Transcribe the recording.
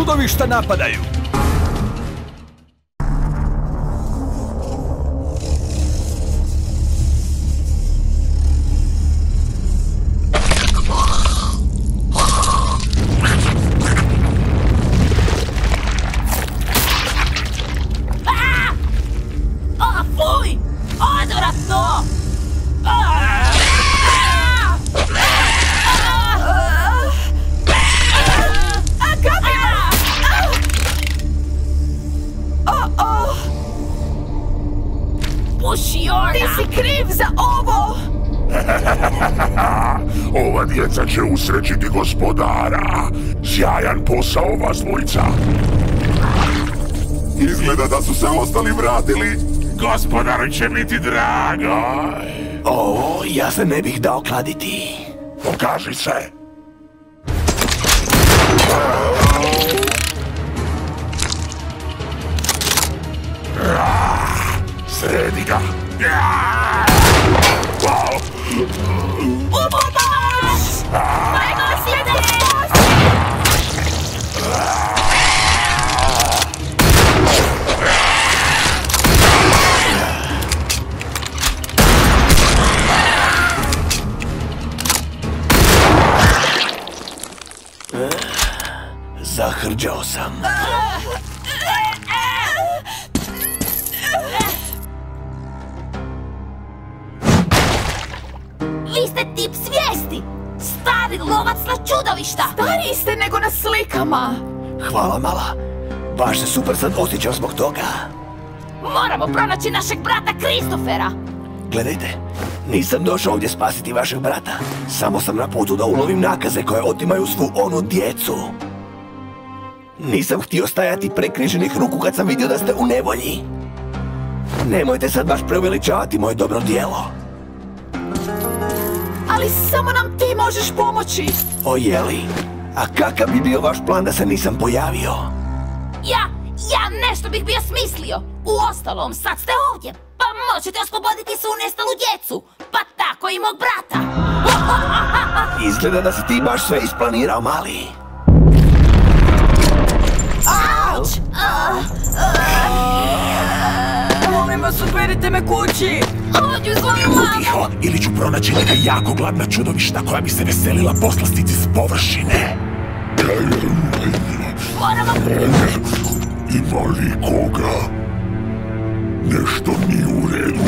čudovišta napadaju! Fuj! Odvratno! Pušiona! Ti si kriv za ovo! Ova djeca će usrećiti gospodara. Sjajan posao, vas dvojica. Izgleda da su se ostali vratili. Gospodaru će biti drago. O, ja se ne bih dao kladiti. Pokaži se. Sredi ga. Pomoć! Majmo sjede! Zahrđao sam. Vi ste tip svijesti! Stari lovac na čudovišta! Stariji ste nego na slikama! Hvala, mala. Baš se super sad osjećam zbog toga. Moramo pronaći našeg brata Kristofera! Gledajte, nisam došao ovdje spasiti vašeg brata. Samo sam na putu da ulovim nakaze koje otimaju svu onu djecu. Nisam htio stajati prekriženih ruku kad sam vidio da ste u nevolji. Nemojte sad baš preuveličavati moje dobro djelo. Ali samo nam ti možeš pomoći! O jeli, a kakav bi bio vaš plan da se nisam pojavio? Ja nešto bih bio smislio. Uostalom, sad ste ovdje, pa možete osloboditi svu nestalu djecu. Pa tako i mog brata. Izgleda da si ti baš sve isplanirao, mali. Auć! Molim vas, odvedite me kući! Hoću svoju mamu! Tiho, ili ću pronaći neka jako gladna čudovišta koja bi se veselila poslastici s površine. Moramo... Ima li koga? Nešto nije u redu.